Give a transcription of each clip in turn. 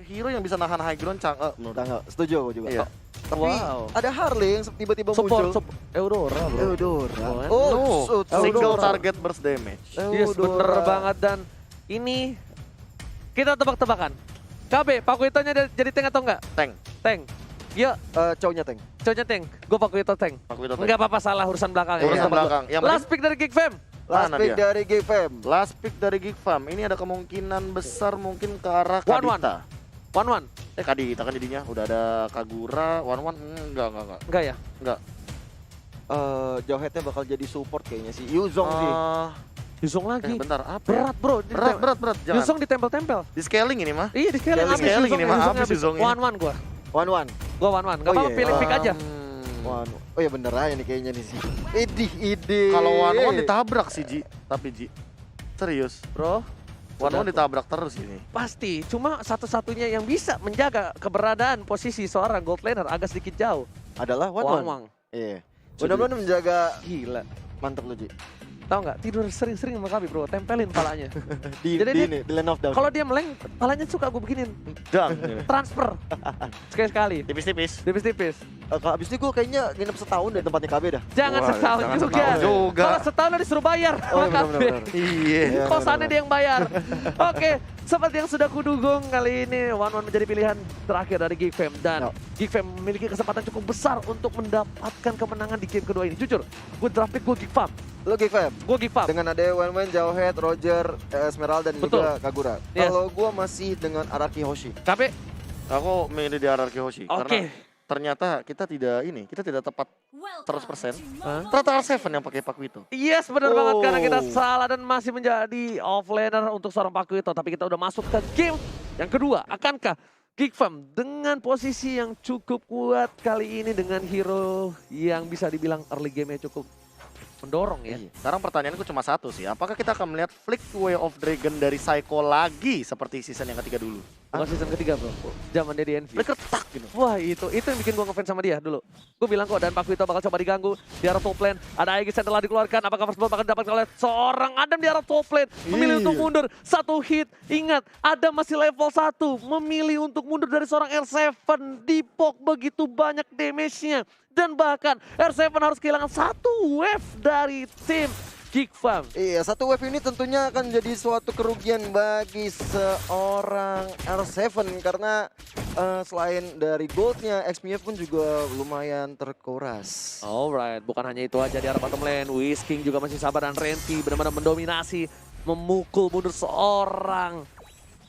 hero yang bisa nahan high ground Chang'e menurut Tanggal, setuju aku juga. Iya. Tapi ada Harley yang tiba-tiba muncul. Eudora bro. Eudora. No, single Eudora. target burst damage. Yes, bener banget. Dan ini kita tebak-tebakan. KB, Pakuitonya jadi tank atau enggak? Tank. Tank. Ya, Cowoknya tank. cowoknya tank. Gue Pakuito tank. Pakuito tank. Enggak apa-apa, salah urusan belakang. ya. Urusan belakang. Yang Last pick dari Geek Fam. Last Mana pick dia? dari GFM. Last pick dari Geek Farm. Ini ada kemungkinan besar mungkin ke arah 1-1. Kadita. 1-1. Kadita kan jadinya. Udah ada Kagura. 1-1. Enggak. Enggak ya? Enggak. Jauheadnya bakal jadi support kayaknya sih. Yuzong sih. Yuzong lagi. Bentar, apa? Berat bro. Berat. Jangan. Yuzong ditempel-tempel. Di scaling ini mah. Iya di scaling Di habis scaling Yuzong. ini mah, habis Yuzongnya. 1-1 gua. 1-1. Gua 1-1. Gak Oh, apa-apa iya. pilih pick aja. Oh ya bener aja nih kayaknya nih sih. Ide. Kalau 1-1 ditabrak sih Ji. Tapi Ji. Serius. Bro, 1-1 ditabrak terus ini. pasti. Cuma satu-satunya yang bisa menjaga keberadaan posisi seorang gold laner agak sedikit jauh. adalah 1-1. Wang-wang. Iya. Benar-benar menjaga. Gila. Mantap lu Ji. Tahu nggak? Tidur sering-sering sama kami bro. Tempelin palanya. Di Jadi dia- ini, di Land of Dawn. Kalau dia meleng, palanya suka gue beginin. Dang. Transfer. Sekali-sekali. Tipis-tipis. Tipis-tipis. Habis itu gue kayaknya nginep setahun di tempatnya KB dah. Jangan Wah, setahun jangan juga. setahun juga. Kalau setahun udah disuruh bayar. Oh sama KB. benar-benar. Iya. Iya, Kosannya dia yang bayar. Oke, seperti yang sudah kudugung kali ini 1-1 menjadi pilihan terakhir dari Geek Fam dan Geek Fam memiliki kesempatan cukup besar untuk mendapatkan kemenangan di game kedua ini. Jujur, gue draft pick gue Geek Fam. Lo GFM. Gue Geek Fam. Dengan ada Wen, Jauhead, Roger, Esmeralda dan Betul. juga Kagura. Yes. Kalau gue masih dengan Araki Hoshi. KB. Aku milih di RRQ Hoshi. Oke. Karena ternyata kita tidak tepat 100%. Hah? Ternyata R7 yang pakai Pakuito. Yes, benar banget karena kita Oh. salah dan masih menjadi offlaner untuk seorang Pakuito. Tapi kita udah masuk ke game yang kedua. Akankah Geek Fam dengan posisi yang cukup kuat kali ini dengan hero yang bisa dibilang early game-nya cukup mendorong ya? Sekarang pertanyaanku cuma satu sih. Apakah kita akan melihat Flick Way of Dragon dari Psycho lagi seperti season yang ketiga dulu? Bukan season ketiga bro, zaman dia di NV. Flicker tak gitu. Wah itu yang bikin gue ngefans sama dia dulu. Gue bilang kok dan Pakuito bakal coba diganggu di arah top lane. Ada Aegis yang telah dikeluarkan, apakah first blood bakal didapatkan oleh seorang Adam di arah top lane. Memilih untuk mundur, satu hit. Ingat, Adam masih level 1. Memilih untuk mundur dari seorang R7. Dipok begitu banyak damage-nya. Dan bahkan R7 harus kehilangan satu wave dari tim Geek Fam. Iya, satu wave ini tentunya akan jadi suatu kerugian bagi seorang R7 karena selain dari goldnya, XP-nya pun juga lumayan terkuras. Alright, bukan hanya itu aja di arah bottom lane. Whisking juga masih sabar dan Renti benar-benar mendominasi. Memukul mundur seorang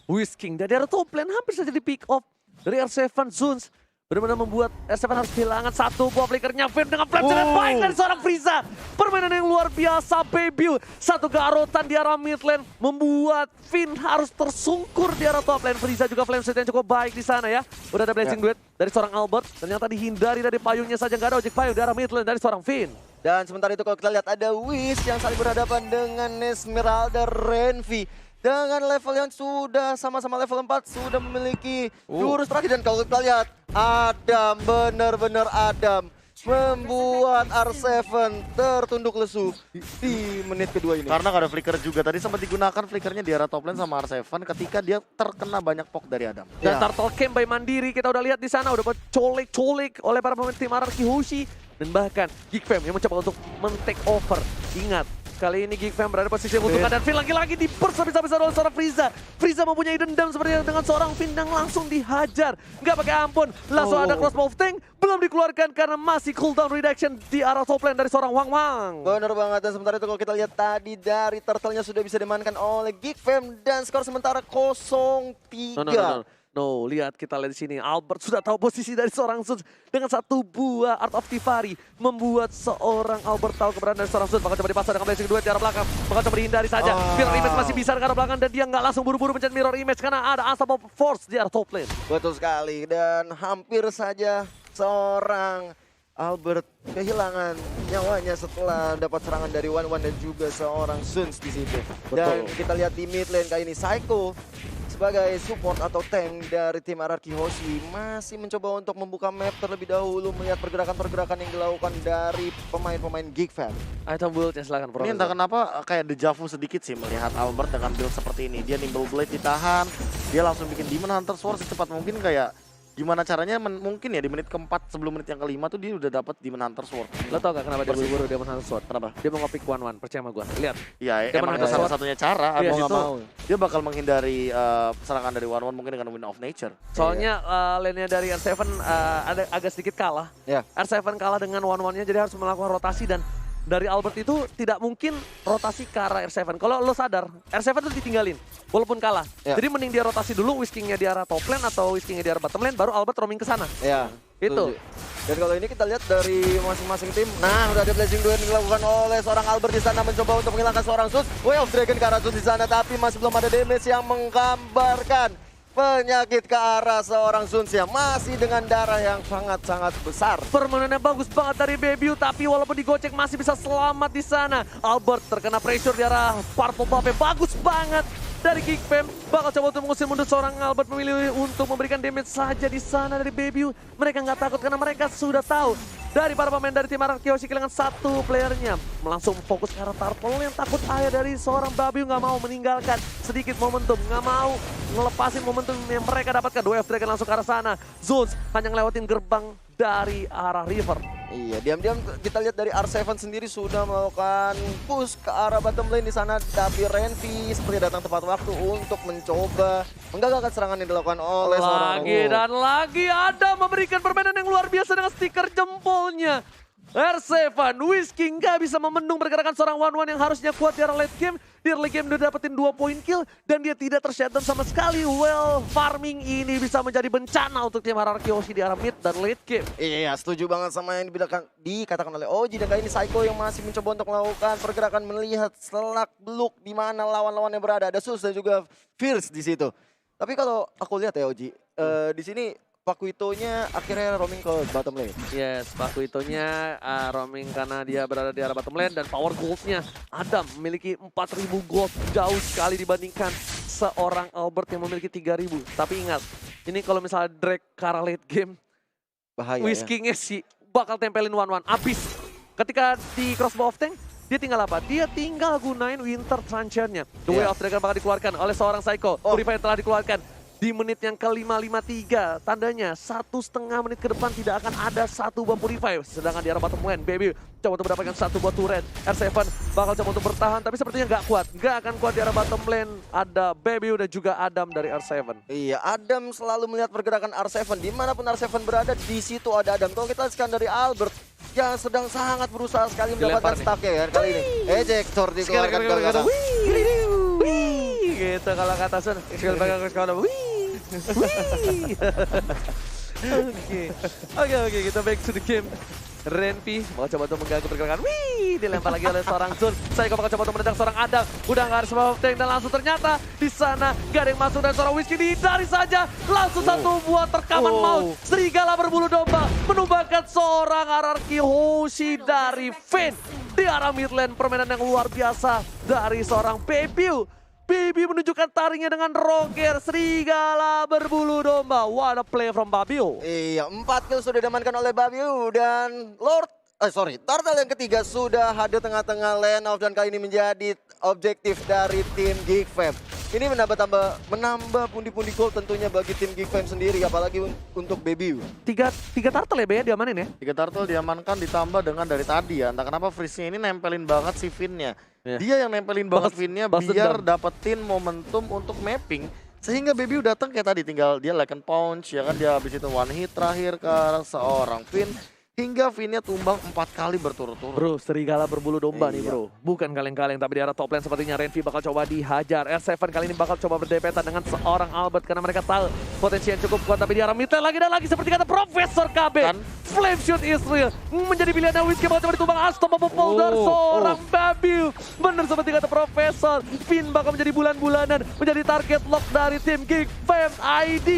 Whisking. Dan di arah top lane hampir saja di pick off dari R7 Zuns. Benar-benar membuat R7 harus kehilangan satu buah flickernya. Fim dengan flash yang baik dari seorang Frieza. Permainan yang luar biasa, Baby. Satu garotan di arah mid lane membuat Finn harus tersungkur di arah top lane. Frieza juga flame set yang cukup baik di sana ya. Udah ada blessing duet dari seorang Albert. Ternyata dihindari dari payungnya saja. Nggak ada ojek payung di arah mid lane dari seorang Finn. Dan sementara itu kalau kita lihat ada Wiz yang saling berhadapan dengan Esmeralda Renvi. Dengan level yang sudah sama-sama level 4 sudah memiliki jurus terakhir. Dan kalau kita lihat Adam, benar-benar Adam membuat R7 tertunduk lesu di menit kedua ini. Karena gak ada flicker juga. Tadi sempat digunakan flickernya di arah top lane sama R7 ketika dia terkena banyak poke dari Adam. Dan Ya. Turtle Camp by Mandiri kita udah lihat di sana udah colek-colek oleh para pemain tim Araki Hoshi dan bahkan Geek Fam yang mencoba untuk men-take over. Ingat, kali ini Geek Fam berada di posisi yang membutuhkan dan Finn lagi-lagi diburst habis-habisan oleh seorang Frieza. Frieza mempunyai dendam seperti dengan seorang Finn yang langsung dihajar. Nggak pakai ampun, langsung ada crossbow of tank. Belum dikeluarkan karena masih cooldown reduction di arah top lane dari seorang Wang Wang. Benar banget, dan sementara itu kalau kita lihat tadi dari turtle-nya sudah bisa dimainkan oleh Geek Fam dan skor sementara 0-3. No, lihat kita lihat di sini. Albert sudah tahu posisi dari seorang Zuns dengan satu buah Art of Tivari membuat seorang Albert tahu keberadaan dari seorang Zuns. Bakal coba dipasang dengan blessing duet di arah belakang. Bakal coba dihindari saja. Mirror image masih bisa ke arah belakang dan dia nggak langsung buru-buru mencet mirror image karena ada Unstoppable Force di arah top lane. Betul sekali, dan hampir saja seorang Albert kehilangan nyawanya setelah dapat serangan dari Wan dan juga seorang Zuns di situ. Dan kita lihat di mid lane kali ini Psycho sebagai support atau tank dari tim Araki Hoshi masih mencoba untuk membuka map terlebih dahulu melihat pergerakan-pergerakan yang dilakukan dari pemain-pemain Geek Fam. Item build-nya silakan. Ini entah kenapa kayak dejavu sedikit sih melihat Albert dengan build seperti ini. Dia nimble blade ditahan, dia langsung bikin Demon Hunter Sword secepat mungkin. Kayak gimana caranya mungkin ya di menit keempat sebelum menit yang kelima tuh dia udah dapat Demon Hunter Sword. Lo tau gak kenapa dia buru-buru Demon Hunter Sword? Kenapa? Dia mau nge-pick 1-1, percaya sama gue. Lihat. Iya, Demon emang itu Hunter salah Sword. satunya cara. Iya, Abis nggak itu mau. dia bakal menghindari serangan dari One mungkin dengan Wind of Nature. Soalnya lane-nya dari R7 ada agak sedikit kalah. Ya. R7 kalah dengan 1-1-nya jadi harus melakukan rotasi dan dari Albert itu tidak mungkin rotasi ke arah R7. Kalau lo sadar, R7 itu ditinggalin walaupun kalah. Ya. Jadi mending dia rotasi dulu, Whisking-nya di arah top lane atau Whisking-nya di arah bottom lane, baru Albert roaming ke sana. Ya, Itu. setuju. Dan kalau ini kita lihat dari masing-masing tim, nah udah ada Blazing Duel yang dilakukan oleh seorang Albert di sana mencoba untuk menghilangkan seorang Sus. Way of Dragon ke arah Sus di sana, tapi masih belum ada damage yang menggambarkan penyakit ke arah seorang Suns yang masih dengan darah yang sangat-sangat besar. Permainannya bagus banget dari Bebiu, tapi walaupun digocek masih bisa selamat di sana. Albert terkena pressure di arah Purple Buff, bagus banget dari Geekfam. Bakal coba untuk mengusir mundur seorang Albert, memilih untuk memberikan damage saja di sana dari Bebiu. Mereka nggak takut karena mereka sudah tahu dari para pemain dari tim Arkeoshi kehilangan satu playernya. Langsung fokus ke arah Tarpol yang takut ayah dari seorang Babiu, nggak mau meninggalkan sedikit momentum, nggak mau ngelepasin momentum yang mereka dapatkan. Wave Dragon langsung ke arah sana. Zones hanya ngelewatin gerbang dari arah River. Iya, diam-diam kita lihat dari R7 sendiri sudah melakukan push ke arah bottom lane di sana, tapi Renvi seperti datang tepat waktu untuk mencoba menggagalkan serangan yang dilakukan oleh seorang Lagi dan lagi ada memberikan permainan yang luar biasa dengan stiker jempolnya. R7, Whisking nggak bisa memendung pergerakan seorang One yang harusnya kuat di arah late game. Di early game dia dapetin 2 poin kill dan dia tidak tershutdown sama sekali. Well, farming ini bisa menjadi bencana untuk tim Arkeoshi di arah mid dan late game. Iya, setuju banget sama yang dikatakan oleh Oji. Dan kali ini Psycho yang masih mencoba untuk melakukan pergerakan melihat selak beluk di mana lawan-lawannya berada. Ada Sus dan juga Fierce di situ. Tapi kalau aku lihat ya Oji, di sini Pakuitonya akhirnya roaming ke bottom lane. Yes, Pakuitonya roaming karena dia berada di arah bottom lane dan power goldnya Adam memiliki 4.000 gold, jauh sekali dibandingkan seorang Albert yang memiliki 3.000. Tapi ingat, ini kalau misalnya Drake ke arah late game, Bahaya ya. Whisking-nya sih bakal tempelin One abis. Ketika di crossbow of tank, dia tinggal apa? Dia tinggal gunain Winter Truncheon-nya. The Way of Dragon bakal dikeluarkan oleh seorang Psycho. Purify telah dikeluarkan. Di menit yang ke-553, tandanya 1,5 menit ke depan tidak akan ada satu buah Purify. Sedangkan di arah bottom lane, Baby coba untuk mendapatkan satu buah turret. R7 bakal coba untuk bertahan, tapi sepertinya nggak kuat. Nggak akan kuat di arah bottom lane. Ada Baby dan juga Adam dari R7. Iya, Adam selalu melihat pergerakan R7. Dimanapun R7 berada, di situ ada Adam. Kalau kita lihat dari Albert, yang sedang sangat berusaha sekali mendapatkan stack-nya kan kali ini. Ejector dikeluarkan ke belakang. Gitu kalau kata Sun. Oke, kita back to the game. Renvi mau coba untuk mengganggu pergerakan. Wih, dilempar lagi oleh seorang Sun. Saya bakal coba untuk menendang seorang Adam. Udah nggak ada semua tank dan langsung ternyata di sana gak ada yang masuk dan seorang Whisky dihindari saja. Langsung satu buah terkaman maut. Serigala berbulu domba menumbangkan seorang Arkeoshi dari Finn di arah mid lane. Permainan yang luar biasa dari seorang Bebiu. Bibi menunjukkan taringnya dengan Roger, serigala berbulu domba. What a play from Babiu. Iya, 4 kill sudah diamankan oleh Babiu dan Turtle yang ketiga sudah hadir tengah-tengah lane off dan kali ini menjadi objektif dari tim Geekfam. Ini menambah pundi-pundi gold tentunya bagi tim Geekfam sendiri, apalagi untuk Babiu. Tiga turtle ya, Bea, diamanin ya? 3 turtle diamankan ditambah dengan dari tadi ya. Entah kenapa Freeze-nya ini nempelin banget si Finn-nya. Yeah. Dia yang nempelin banget Finn-nya biar dendam. dapetin momentum untuk mapping. Sehingga Baby datang kayak tadi, tinggal dia like and punch ya kan, dia habis itu one hit terakhir ke seorang Finn. Hingga Finn-nya tumbang 4 kali berturut-turut. Bro, serigala berbulu domba nih Iya. bro. Bukan kaleng-kaleng, tapi di arah top lane sepertinya Renvi bakal coba dihajar. R7 kali ini bakal coba berdepetan dengan seorang Albert karena mereka tahu potensi yang cukup kuat. Tapi di arah mid lane lagi dan lagi seperti kata Profesor KB. Kan? Flame Shoot Israel menjadi pilihan Whisky bakal coba ditumbang Unstoppable dari seorang Babiu. Bener seperti kata Profesor. Finn bakal menjadi bulan-bulanan, menjadi target lock dari tim Geekfam ID.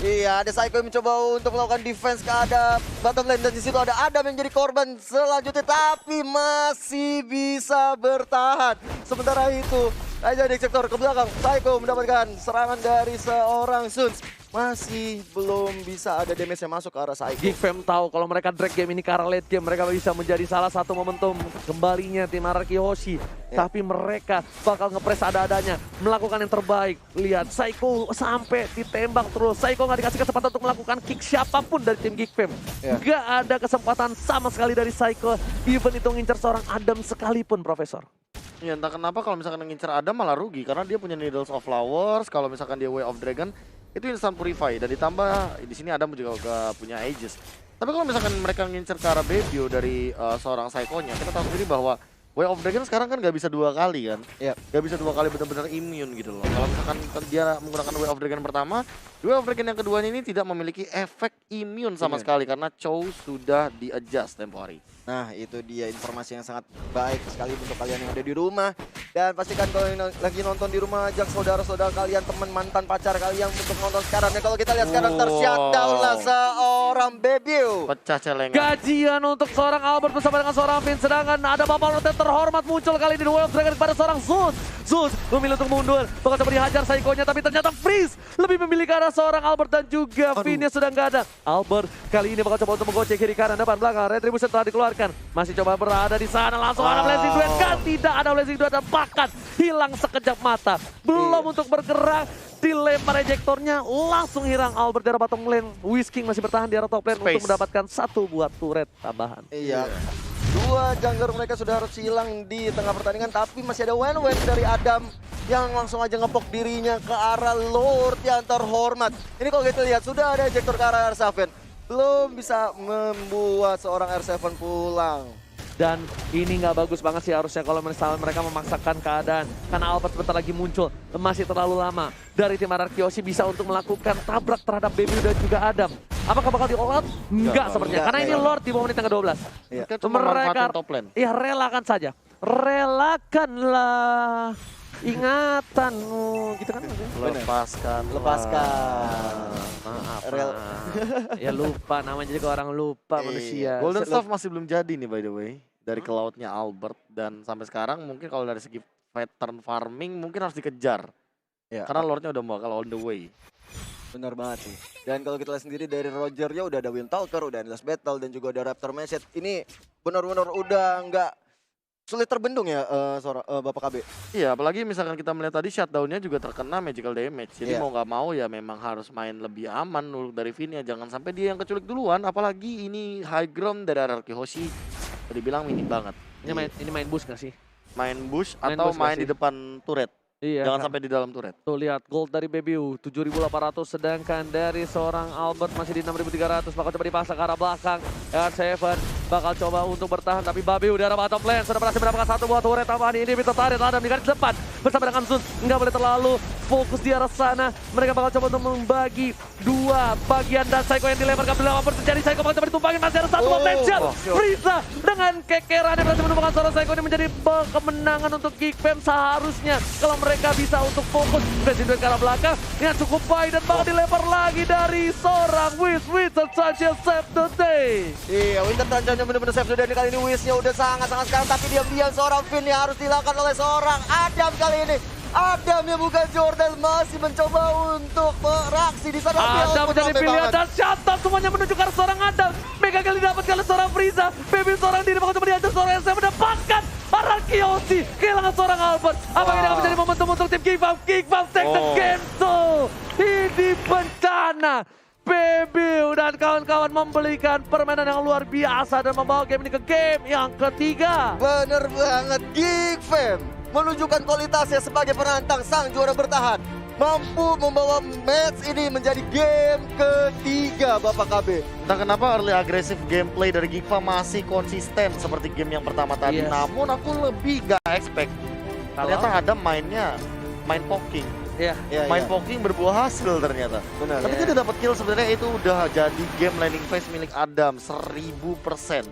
Iya, ada Psycho yang mencoba untuk melakukan defense ke ada bottom lane dan di situ ada Adam yang jadi korban selanjutnya tapi masih bisa bertahan. Sementara itu Aja di sektor ke belakang. Psycho mendapatkan serangan dari seorang Suns. Masih belum bisa ada damage yang masuk ke arah Psycho. Geek Fam tahu kalau mereka drag game ini ke arah late game, mereka bisa menjadi salah satu momentum kembalinya tim Araki Hoshi. Tapi mereka bakal ngepres ada-adanya, melakukan yang terbaik. Lihat, Psycho sampai ditembak terus. Psycho nggak dikasih kesempatan untuk melakukan kick siapapun dari tim Geek Fam. Nggak ada kesempatan sama sekali dari Psycho, even itu ngincer seorang Adam sekalipun, Profesor. Ya entah kenapa kalau misalkan ngincer Adam malah rugi karena dia punya Needles of Flowers. Kalau misalkan dia Way of Dragon itu instant purify dan ditambah di sini Adam juga gak punya Aegis. Tapi kalau misalkan mereka ngincer ke arah Bebio dari seorang Psycho-nya, kita tahu sendiri bahwa Way of Dragon sekarang kan gak bisa 2 kali kan. Gak bisa 2 kali benar-benar immune gitu loh. Kalau misalkan dia menggunakan Way of Dragon pertama, Way of Dragon yang keduanya ini tidak memiliki efek immune sama sekali karena Chow sudah di-adjust tempo hari. Nah, itu dia informasi yang sangat baik sekali untuk kalian yang ada di rumah. Dan pastikan kalau yang lagi nonton di rumah, ajak saudara-saudara kalian, teman mantan pacar kalian untuk nonton sekarang. Dan kalau kita lihat sekarang ter-shutdown lah seorang Bebio. Pecah celengan. Gajian untuk seorang Albert bersama dengan seorang Finn. Sedangkan ada Bapak Rotet terhormat muncul kali ini di Way of Dragon kepada seorang Zeus. Zeus memilih untuk mundur. Bakal coba dihajar Psycho-nya, tapi ternyata Freeze lebih memilih ke arah seorang Albert dan juga Finn-nya sudah nggak ada. Albert kali ini bakal coba untuk menggocek kiri kanan depan belakang. Retribution telah dikeluarkan. Masih coba berada di sana, langsung ada Blazing Duet. Kan tidak ada Blazing Duet dan bahkan hilang sekejap mata. Belum untuk bergerak, dilempar ejektornya, langsung hilang Albert di arah bottom lane. Whisking masih bertahan di arah top lane untuk mendapatkan 1 buah turret tambahan. Iya. 2 jungler mereka sudah harus hilang di tengah pertandingan, tapi masih ada Wen dari Adam yang langsung aja ngepok dirinya ke arah Lord yang terhormat. Ini kalau kita lihat sudah ada ejektor ke arah R7. Belum bisa membuat seorang R7 pulang. Dan ini nggak bagus banget sih harusnya kalau misalnya mereka memaksakan keadaan. Karena Albert bentar lagi muncul, masih terlalu lama. Dari tim Araki Hoshi bisa untuk melakukan tabrak terhadap Baby dan juga Adam. Apakah bakal di all out? Enggak sepertinya. Karena ini Lord di bawah menit yang ke-12. Mereka cuma manfaatin top lane. Ya relakan saja. Relakanlah ingatanmu. Gitu kan? Lepaskan. Maaf. Ya lupa namanya, jadi kalau orang lupa manusia. Golden Staff masih belum jadi nih by the way. Dari ke lautnya Albert. Dan sampai sekarang mungkin kalau dari segi pattern farming mungkin harus dikejar. Karena Lordnya udah bakal on the way. Benar banget sih. Dan kalau kita lihat sendiri dari Roger ya udah ada Windtalker, udah ada Battle dan juga ada Raptor Message. Ini benar-benar udah nggak sulit terbendung ya Bapak KB. Iya, apalagi misalkan kita melihat tadi shutdown-nya juga terkena magical damage. Jadi mau nggak mau ya memang harus main lebih aman dulu dari Vin-nya. Jangan sampai dia yang keculik duluan. Apalagi ini high ground dari Araki Hoshi. Dibilang minim banget. Ini main bush nggak sih? Main bush atau main di depan turret. Iya, jangan sampai di dalam turret. Tuh lihat gold dari Bebiu 7.800, sedangkan dari seorang Albert masih di 6.300. Bakal coba dipaksa ke arah belakang. R7 bakal coba untuk bertahan, tapi Bebiu di arah bottom lane sudah berhasil mendapatkan 1 buah turret tambahan. Ini tertarik Adam di garis depan bersama dengan Sun. Nggak boleh terlalu fokus di arah sana. Mereka bakal coba untuk membagi 2 bagian dan Psycho yang dilempar ke belakang. Terjadi Psycho bakal coba ditumpangin, masih ada 1 potential. Frieza dengan kekeran yang berhasil menumpangkan seorang Psycho ini menjadi kemenangan untuk Geek Fam. Seharusnya kalau mereka bisa untuk fokus presiden ke arah belakang yang cukup baik dan bakal dilempar lagi dari seorang Winter Sanchez save the day. Iya, Winter Sanchez benar-benar save the day kali ini. Wish-nya udah sangat-sangat sekarang, tapi diam-diam seorang Finn yang harus dilakukan oleh seorang Adam kali ini. Adam yang bukan Jordan masih mencoba untuk beraksi di sana. Adam menjadi pilihan dan shutdown semuanya menuju ke arah seorang Adam. Mega kali dapat oleh seorang Frieza. Baby seorang diri bakal coba dihajar seorang yang mendapatkan Araki Hoshi kehilangan seorang Albert. Apakah ini akan menjadi momentum untuk tim Geek Fam? Geek Fam take the game tuh. Ini bencana. Baby dan kawan-kawan membelikan permainan yang luar biasa dan membawa game ini ke game yang ketiga. Bener banget, Geek Fam menunjukkan kualitasnya sebagai penantang sang juara bertahan. Mampu membawa match ini menjadi game ketiga Bapak KB. Entah kenapa early agresif gameplay dari Geek Fam masih konsisten seperti game yang pertama tadi. Namun aku lebih gak expect. Ternyata Adam main poking. Main poking berbuah hasil ternyata. Benar. Tapi dia dapat kill sebenarnya itu udah jadi game landing phase milik Adam 1000%.